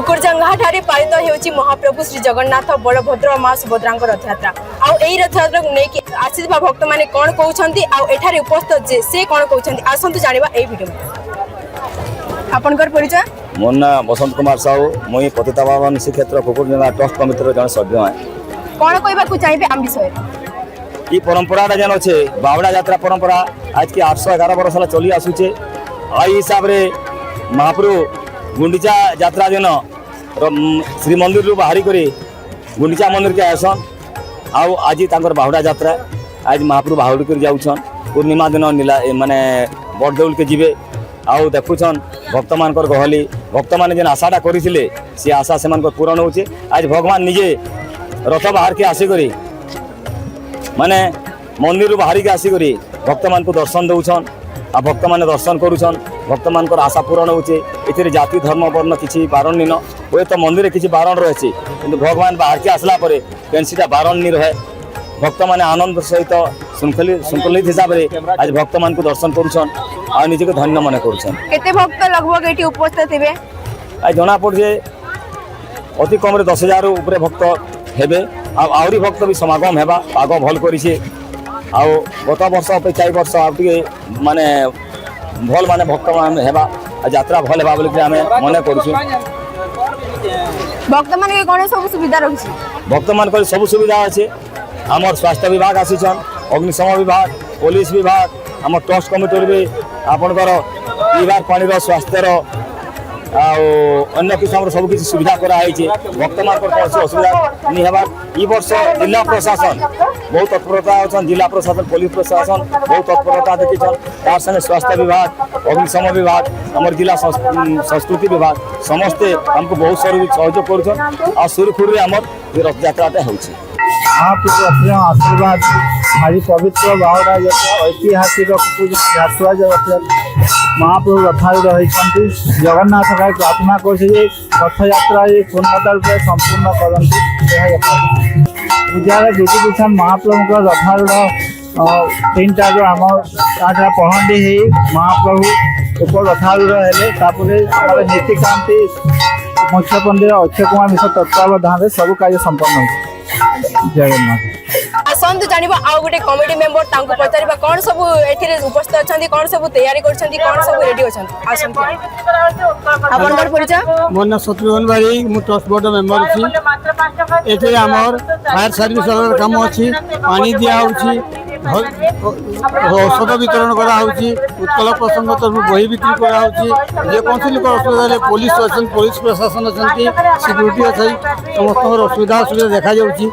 कुकुरजंगा ठारे पालित हेउची महाप्रभु श्री जगन्नाथ बलभद्र मां सुभद्रा रथ यात्रा आउ एही रथ यात्रा को नेकी आसीबा भक्त माने कोन कहउछंती आउ एठारे उपस्थित जे से कोन कहउछंती आसंतु जानिबा एही वीडियो में आपनकर परिचय मोर ना बसंत कुमार साहू मुई पतितापावन श्रीक्षेत्र कुकुरजंगा ट्रस्ट कमिटीर जन सभ्य है कोन कहबा को चाहिबे आम विषय ई परंपराटा जेन अच्छे बावड़ा यात्रा परंपरा आज की 811 वर्ष चली आसुचे आई हिसाब रे महाप्रभु गुंडीचा यात्रा दिन श्री मंदिर रू बाहरी करी गुंडीचा मंदिर के आसन आउ आज तांकर बाहुड़ा यात्रा आज महाप्रभु बाहुड़ी कर जाउछन पूर्णिमा दिन नीला माने बड़देउल के जीवे आउ देखुछन भक्त मानकर गहली भक्त माने जेन आशाटा करिसिले से आशा से मानकर पूर्ण होचे आज भगवान निजे रथ बाहर के आसी करी माने मंदिर बाहरी के आसी करी भक्त मान को दर्शन दउछन आ भक्त माने दर्शन करूछन भक्त मानकर आशा पूर्ण होचे एथिरे जाति धर्म वर्ण किछि बारण निन होय तो मंदिर किछि बारण रहछि किंतु भगवान बाहर के आसला परे केनसीटा बारण नि रहे भक्त माने आनंद सहित संकलित हिसाब रे आज भक्त मान को दर्शन करूछन आ निजे के धन्य माने करूछन केते भक्त लगभग एठी उपस्थित हेबे आज जना पड़ जे अति कम रे 10,000 ऊपर भक्त हेबे आउरी भक्त भी समागम हेबा पाग भल करिसे आउ गत वर्ष अपेक्षा ए वर्ष आउ माने भल माने भक्त मान हेबा यात्रा भल हेबा बोली आमे मने करूछु भक्त माने के कोन सब सुविधा रहिछि भक्त मान को सब सुविधा अछि हमर स्वास्थ्य विभाग आसीछन अग्निशमन विभाग पुलिस विभाग हमर ट्रस्ट कमिटी भी आपनकर पीवार पानी रो स्वास्थ्य रो अन्य किसम सब किसी सुविधा कराई भक्त मान कौन असुविधा नहीं हेबा ई वर्ष जिला प्रशासन बहुत तत्परता अच्छा जिला प्रशासन पुलिस प्रशासन बहुत तत्परता देखी तार संगे स्वास्थ्य विभाग अग्निशमन विभाग आम जिला संस्कृति विभाग समस्ते हमको बहुत सहयोग कर सुरखुरी आम रथ यात्राटा हो आशीर्वाद भारी पवित्र बाहुड़ा ऐतिहासिक यात्रा जो महाप्रभु रथारूढ़ होती जगन्नाथ का प्रार्थना कर रथ यात्रा पूर्णता रूप संपूर्ण करती पूजार विधि विधान महाप्रभु रथारूढ़ 3टा जो आम पहंडी महाप्रभु ऊपर रथारूढ़ हेले नीतिकांति मुख्य पंडित अक्षय कुमार मिश्र तत्वावधान सब कार्य संपन्न हो जगन्नाथ आसंतु जानिबा आउ गोटे कमिटी मेंबर तांको पचारिबा कोन सब एथिरे उपस्थित अछंती कोन सब तैयारी करछंती कोन सब रेडी अछंती आसंतु आपनकर परिचय मोर ना शत्रुघ्न भाई मु ट्रस्ट बोर्ड मेंबर छी एथे हमर फायर सर्विस वाला काम अछि पानी दिया होछि औषध वितरण करा होछि उत्कल प्रसंग तरफ बही बिक्री करा होछि जे कोन लोक असुविधा पुलिस अछन पुलिस प्रशासन अछंती सिक्युरिटी अछि समस्त असुविधा देखा जाउछि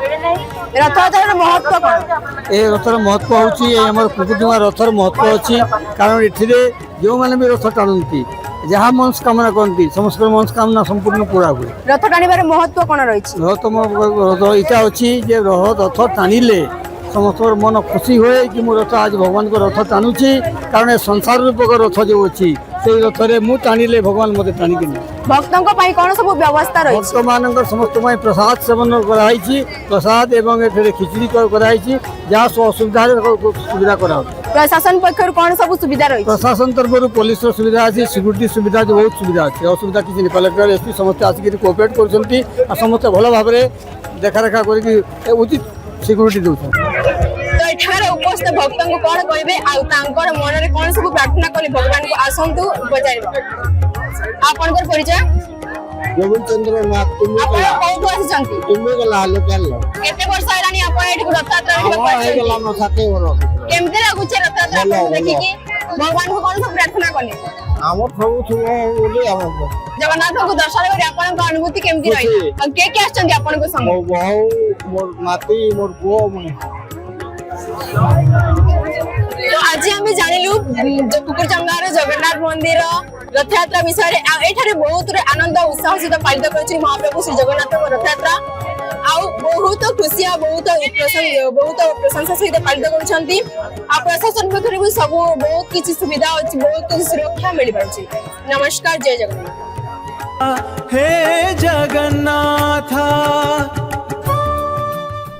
रथयात्रार महत्व कोन ए रथर महत्व होछि हमर कुकुरजंगा रथर महत्व अछि कारण एथिरे जो माने भी रथ टाणंती जहाँ मनस्कामना करती समस्त मनस्कामना संपूर्ण पूरा हुए रथ टाणिबार महत्व कोन रहिछि रथ इटा अछि जे रथ टाणिले समस्त मन खुशी हुए कि मो रथ आज भगवान को रथ टाणुची कारण संसार रूपक रथ जो अच्छी से रथरे मु टाणिले भगवान मते टाणिके भक्तों कोन सब व्यवस्था रही भक्त मान समस्त प्रसाद सेवन कराई प्रसाद एवं एठे खिचड़ी कराई जहाँ असुविधा सुविधा करा प्रशासन पक्षर कोन सब सुविधा रही प्रशासन तरफ पुलिस सुविधा अच्छी सिक्यूरीटी सुविधा बहुत सुविधा अच्छी असुविधा किसी कलेक्टर एसपी समस्त आसिक कोऑपरेट कर समस्त भल भाव देखा रेखा कर उचित सिक्यूरीटी दउछन तो एठारे उपस्थित भक्तों को कोन कहबे आ तांकर मन रे कोन सब प्रार्थना करी भगवान को आसंतु बजाइबा आपनकर परिचय गोविंद चंद्र नाथ आपण कोठो आछंती तुम्ही गला लोकल केते वर्ष आलानी आपण एठी रथ यात्रा हे गला न साथे वर्ष केमते लागुचे रथ यात्रा देखि कि भगवान को कोन सब प्रार्थना कनी आम प्रभु छुए बोली हम जगन्नाथ को दर्शन करी आपण को अनुभूति केमती रही के आछंती आपण को संग मो बहु मोर नाती मोर बो मने तो आज हम जानिलु जो कुकुरजंगा रे जगन्नाथ मंदिर रथ यात्रा विषय रे एठारे बहुत आनंद उत्साह सहित पालित करछि महाप्रभु श्री जगन्नाथ रथ यात्रा आउ बहुत खुशिया बहुत प्रशंसा सहित पालित करछंती आ प्रशासन पक्षरु भी सब बहुत किछि सुविधा अछि बहुत किछि सुरक्षा मिल पाछि नमस्कार जय जगन्नाथ हे जगन्नाथ